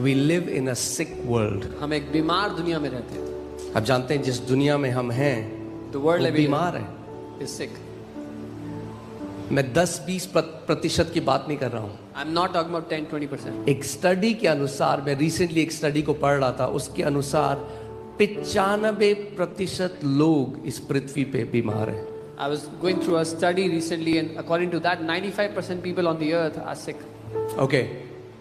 We live in a sick world. हम एक बीमार दुनिया में रहते हैं. आप जानते हैं जिस दुनिया में हम हैं The world वो we live बीमार है. is sick. मैं 10-20% की बात नहीं कर रहा हूँ. I'm not talking about 10-20%. एक स्टडी के अनुसार, मैं रिसेंटली एक स्टडी को पढ़ रहा था, उसके अनुसार 95% लोग इस पृथ्वी पे बीमार हैं. I was going through a study recently, and according to that, 95% people on the earth are sick. Okay.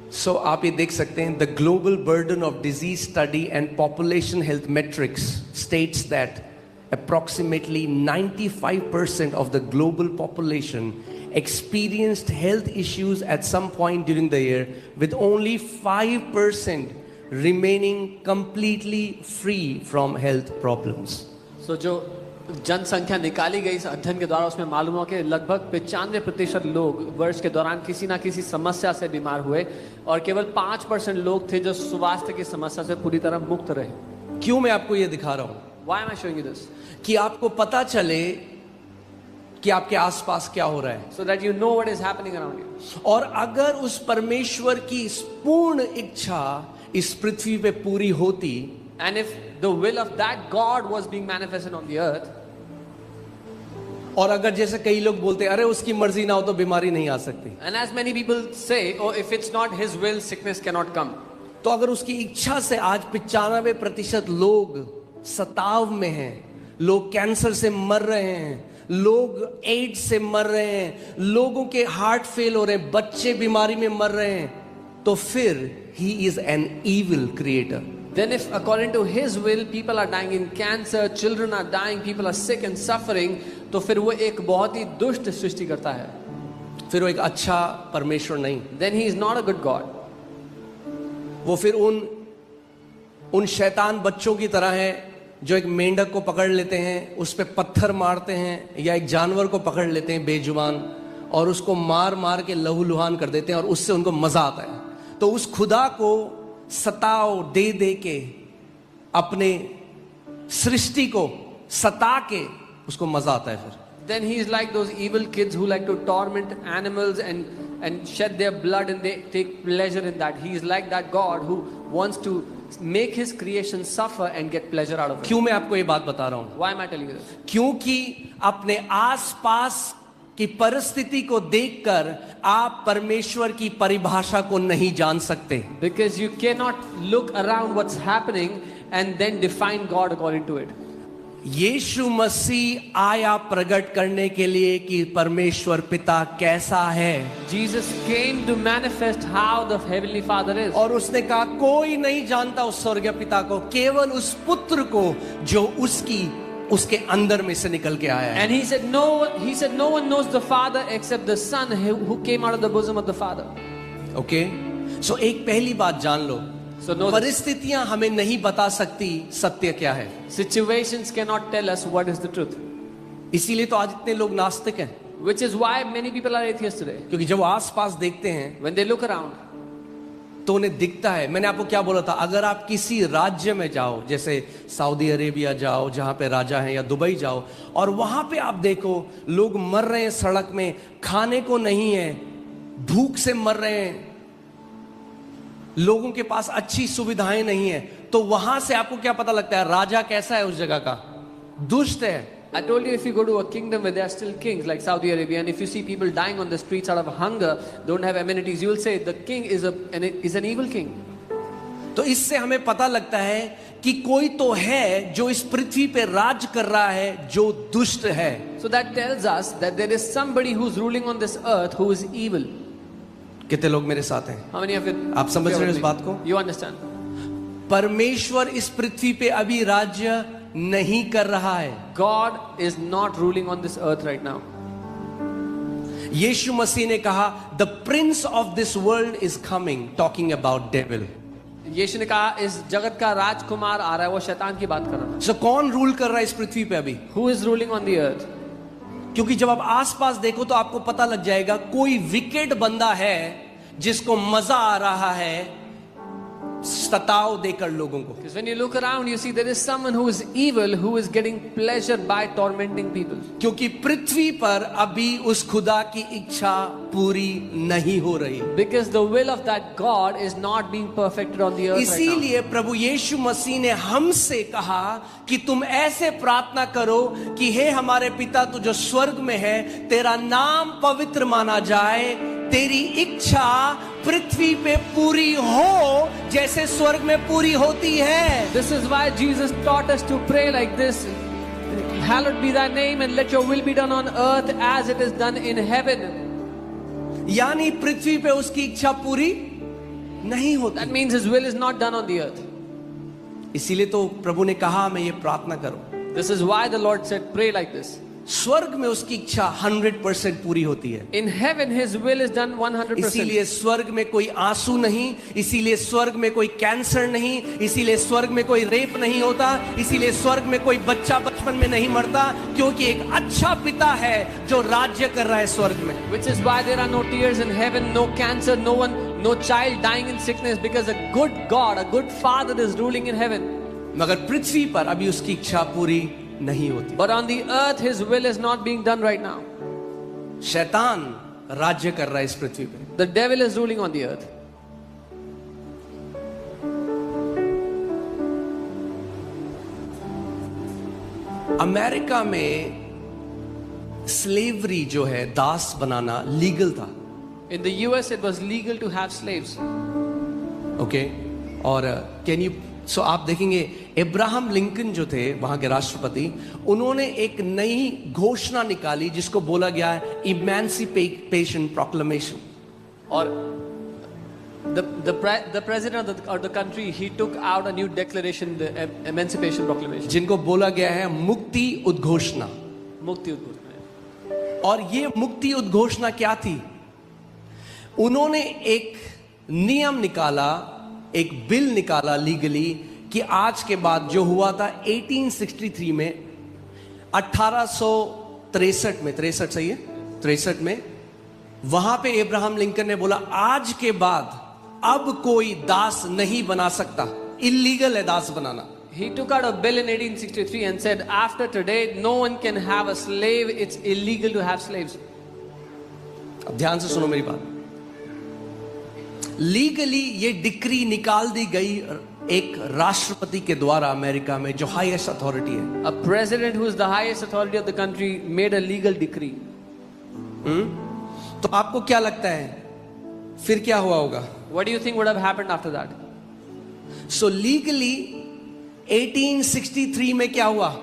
So आप ये देख सकते हैं, the global burden of disease study and population health metrics states that approximately 95% of the global population experienced health issues at some point during the year, with only 5% remaining completely free from health problems. So जो जनसंख्या निकाली गई इस अध्ययन के द्वारा, उसमें मालूम हुआ कि लगभग 95% लोग वर्ष के दौरान किसी ना किसी समस्या से बीमार हुए और केवल 5% लोग थे जो स्वास्थ्य की समस्या से पूरी तरह मुक्त रहे. क्यों मैं आपको ये दिखा रहा हूँ? Why am I showing you this? कि आपको पता चले कि आपके आसपास क्या हो रहा है. So that you know what is happening around you. और अगर उस परमेश्वर की पूर्ण इच्छा इस पृथ्वी पे पूरी होती, And if the will of that God was being manifested on the earth, और अगर जैसे कई लोग बोलते हैं अरे उसकी मर्जी ना हो तो बीमारी नहीं आ सकती, and as many people say, oh, if it's not His will, sickness cannot come. तो अगर उसकी इच्छा से आज 95% लोग सताव में हैं, लोग कैंसर से मर रहे हैं, लोग एड्स से मर रहे हैं, लोगों के हार्ट फेल हो रहे हैं, बच्चे बीमारी में मर रहे हैं, तो फिर He is an evil creator. Then if according to His will people are dying in cancer, children are dying, people are sick and suffering, तो फिर वो एक बहुत ही दुष्ट सृष्टि करता है. फिर वो एक अच्छा परमेश्वर नहीं. Then He is not a good God. वो फिर उन शैतान बच्चों की तरह है जो एक मेंढक को पकड़ लेते हैं, उस पे पत्थर मारते हैं, या एक जानवर को पकड़ लेते हैं बेजुबान और उसको मार मार के लहूलुहान कर देते हैं और उससे उनको मजा आता है. तो उस खुदा को सताओ दे दे के, अपने सृष्टि को सता के उसको मजा आता है फिर. Then He is like those evil kids who like to torment animals and shed their blood, and they take pleasure in that. He is like that God who wants to make His creation suffer and get pleasure out of it. क्यों मैं आपको ये बात बता रहा हूं? Why am I telling you this? क्योंकि अपने आसपास की परिस्थिति को देखकर आप परमेश्वर की परिभाषा को नहीं जान सकते. Because you cannot look around what's happening and then define God according to it. यीशु मसीह आया प्रकट करने के लिए कि परमेश्वर पिता कैसा है. Jesus came to manifest how the heavenly Father is. और उसने कहा कोई नहीं जानता उस स्वर्गीय पिता को, केवल उस पुत्र को जो उसके अंदर में से निकल के आया है. And he said no one knows the Father except the Son who came out of the bosom of the Father. Okay? So एक पहली बात जान लो, So know this. परिस्थितियां हमें नहीं बता सकती सत्य क्या है. Situations cannot tell us what is the truth. इसीलिए तो आज इतने लोग नास्तिक हैं. Which is why many people are atheists today. क्योंकि जब आसपास देखते हैं When they look around, तो उन्हें दिखता है. मैंने आपको क्या बोला था, अगर आप किसी राज्य में जाओ, जैसे सऊदी अरेबिया जाओ जहां पे राजा है, या दुबई जाओ, और वहां पे आप देखो लोग मर रहे हैं सड़क में, खाने को नहीं है, भूख से मर रहे हैं, लोगों के पास अच्छी सुविधाएं नहीं है, तो वहां से आपको क्या पता लगता है राजा कैसा है उस जगह का? दुष्ट है. I told you, if you go to a kingdom where there are still kings like Saudi Arabia, and if you see people dying on the streets out of hunger, don't have amenities, you will say the king is an evil king. तो इससे हमें पता लगता है कि कोई तो है जो इस पृथ्वी पे राज कर रहा है जो दुष्ट है. So that tells us that there is somebody who's ruling on this earth who is evil. कितने लोग मेरे साथ हैं? How many of you? आप समझ रहे हो इस बात को? You understand? परमेश्वर इस पृथ्वी पे अभी राज्य नहीं कर रहा है. God is not ruling on this earth right now. यीशु मसीह ने कहा the prince of this world is coming, talking about devil. यीशु ने कहा इस जगत का राजकुमार आ रहा है, वो शैतान की बात कर रहा है. So कौन रूल कर रहा है इस पृथ्वी पे अभी? Who is ruling on the earth? क्योंकि जब आप आसपास देखो तो आपको पता लग जाएगा कोई विकेट बंदा है जिसको मजा आ रहा है सताव देकर लोगों को। Because when you look around, you see there is someone who is evil, who is getting pleasure by tormenting people. क्योंकि पृथ्वी पर अभी उस खुदा की इच्छा पूरी नहीं हो रही। Because the will of that God is not being perfected on the earth right now. इसीलिए प्रभु यीशु मसीह ने हमसे कहा कि तुम ऐसे प्रार्थना करो कि हे हमारे पिता तू जो स्वर्ग में है, तेरा नाम पवित्र माना जाए, तेरी इच्छा पृथ्वी पे पूरी हो जैसे स्वर्ग में पूरी होती है। This is why Jesus taught us to pray like this. Hallowed be thy name and let your will be done on earth as it is done in heaven. यानी पृथ्वी पे उसकी इच्छा पूरी नहीं होती। That means his will is not done on the earth. इसीलिए तो प्रभु ने कहा मैं ये प्रार्थना करो। This is why the Lord said pray like this. स्वर्ग में उसकी इच्छा 100% पूरी होती है। In heaven his will is done 100%. इसीलिए स्वर्ग में कोई आंसू नहीं, इसीलिए स्वर्ग में कोई कैंसर नहीं, इसीलिए स्वर्ग में कोई रेप नहीं होता, इसीलिए स्वर्ग में कोई बच्चा बचपन में नहीं मरता, क्योंकि एक अच्छा पिता है जो राज्य कर रहा है स्वर्ग में। Which is why there are no tears in heaven, no cancer, no child dying in sickness, because a good God, a good Father is ruling in heaven. मगर पृथ्वी पर अभी उसकी इच्छा पूरी नहीं होती। But on the earth his will is not being done right now. शैतान राज्य कर रहा है इस पृथ्वी पे। The devil is ruling on the earth. America में स्लेवरी जो है, दास बनाना लीगल था। In the US it was legal to have slaves. Okay और सो आप देखेंगे अब्राहम लिंकन जो थे वहां के राष्ट्रपति, उन्होंने एक नई घोषणा निकाली जिसको बोला गया है इमेंसिपेशन प्रोक्लेमेशन। और the president of the country, he took out a new declaration, the Emancipation Proclamation. जिनको बोला गया है मुक्ति उद्घोषणा। मुक्ति उद्घोषणा। और ये मुक्ति उद्घोषणा क्या थी? उन्होंने एक नियम निकाला, एक बिल निकाला लीगली कि आज के बाद जो हुआ था 1863 में, 1863 में, 63 सही है, 63 में, वहां पे अब्राहम लिंकन ने बोला आज के बाद अब कोई दास नहीं बना सकता, इलीगल है दास बनाना। He took out a bill in 1863 and said after today no one can have a slave, it's illegal to have slaves. अब ध्यान से सुनो मेरी बात। लीगली ये डिक्री निकाल दी गई एक राष्ट्रपति के द्वारा अमेरिका में, जो हाईएस्ट अथॉरिटी है। A president who is the highest authority of the country made a legal decree. तो आपको क्या लगता है फिर क्या हुआ होगा? What do you think would have happened after that? So legally 1863 में क्या हुआ?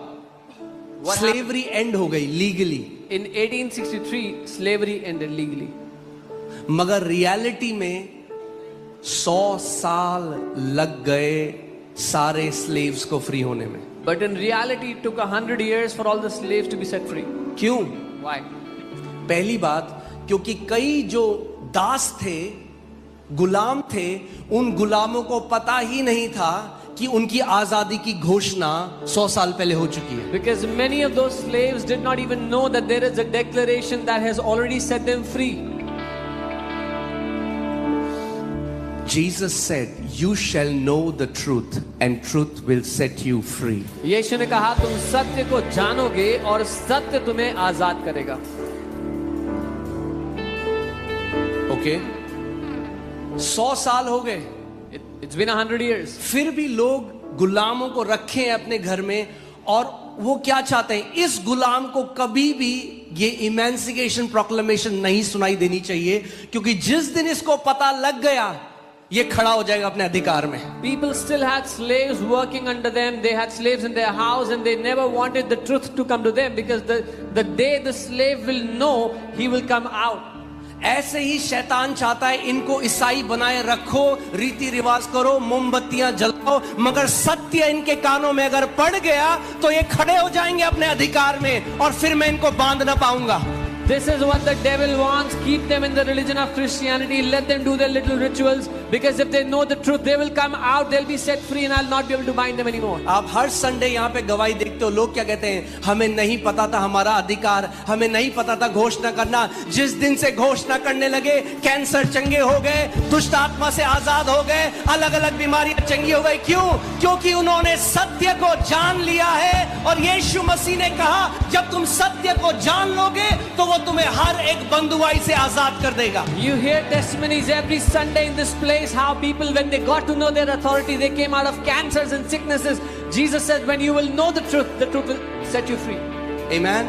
स्लेवरी एंड हो गई legally. In 1863 slavery ended legally. मगर रियलिटी में 100 साल लग गए सारे स्लेव्स को फ्री होने में। But in reality it took 100 years for all the slaves to be set free. क्यों? Why? पहली बात, क्योंकि कई जो दास थे, गुलाम थे, उन गुलामों को पता ही नहीं था कि उनकी आजादी की घोषणा 100 साल पहले हो चुकी है। Because many of those slaves did not even know that there is a declaration that has already set them free. Jesus said, "You shall know the truth, and truth will set you free." यीशु ने कहा तुम सत्य को जानोगे और सत्य तुम्हें आजाद करेगा। ओके 100 साल हो गए, It's been 100 years. फिर भी लोग गुलामों को रखे हैं अपने घर में, और वो क्या चाहते हैं? इस गुलाम को कभी भी ये इमेंसिपेशन प्रोक्लेमेशन नहीं सुनाई देनी चाहिए, क्योंकि जिस दिन इसको पता लग गया ये खड़ा हो जाएगा अपने अधिकार में। People still had slaves working under them. They had slaves in their house and they never wanted the truth to come to them, because the day the slave will know, he will come out. ऐसे ही शैतान चाहता है इनको ईसाई बनाए रखो, रीति रिवाज करो, मोमबत्तियां जलाओ, मगर सत्य इनके कानों में अगर पड़ गया तो ये खड़े हो जाएंगे अपने अधिकार में, और फिर मैं इनको बांध ना पाऊंगा। This is what the devil wants. Keep them in the religion of Christianity. Let them do their little rituals. Because if they know the truth, they will come out. They'll be set free and I'll not be able to bind them anymore. आप हर Sunday यहाँ पे गवाही देखते हो, लोग क्या कहते हैं, हमें नहीं पता था हमारा अधिकार, हमें नहीं पता था घोषणा करना। जिस दिन से घोषणा करने लगे, कैंसर चंगे हो गए, दुष्ट आत्मा से आजाद हो गए, अलग अलग बीमारियां चंगी हो गई। क्यों? क्योंकि उन्होंने सत्य को जान लिया है। और यीशु मसीह ने कहा, जब तुम सत्य को जान लोगे तो वो तुम्हें हर एक बंधुआई से आजाद कर देगा। You hear testimonies every Sunday in this place how people, when they got to know their authority, they came out of cancers and sicknesses. Jesus said, when you will know the truth will set you free. Amen.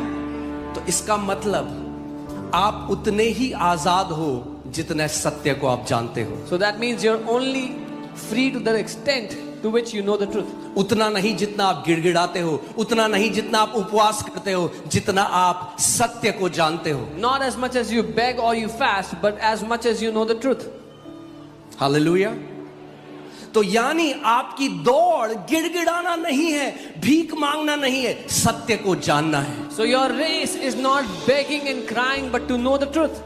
तो इसका मतलब आप उतने ही आजाद हो जितने सत्य को आप जानते हो। So that means you're only free to the extent to which you know the truth. उतना नहीं जितना आप गिड़गिड़ाते हो, उतना नहीं जितना आप उपवास करते हो, जितना आप सत्य को जानते हो। Not as much as you beg or you fast, but as much as you know the truth. Hallelujah. तो यानी आपकी दौड़ गिड़गिड़ाना नहीं है, भीख मांगना नहीं है, सत्य को जानना है। So your race is not begging and crying, but to know the truth.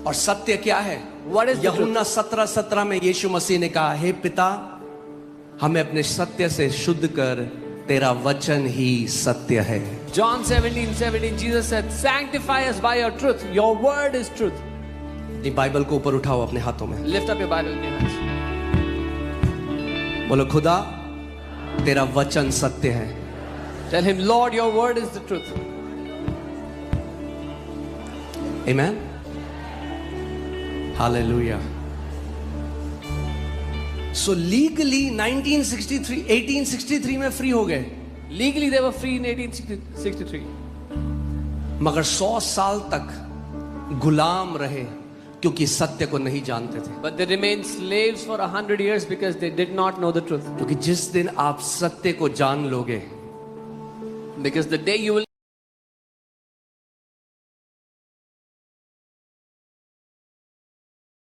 और सत्य क्या है? What is the truth? यूहन्ना 17:17 में यीशु मसीह ने कहा, हे पिता, हमें अपने सत्य से शुद्ध कर, तेरा वचन ही सत्य है। John 17:17, Jesus said, sanctify us by your truth. Your word is truth. ये बाइबल को ऊपर उठाओ अपने हाथों में, Lift up your Bible in your hands. बोलो, खुदा तेरा वचन सत्य है। Tell him, Lord, your word is the truth. Amen. Hallelujah. So legally 1863 में फ्री हो गए, Legally, they were free in 1863. मगर 100 साल तक गुलाम रहे क्योंकि सत्य को नहीं जानते थे। But they remained slaves for 100 years because they did not know the truth. क्योंकि जिस दिन आप सत्य को जान लोगे, Because the day you will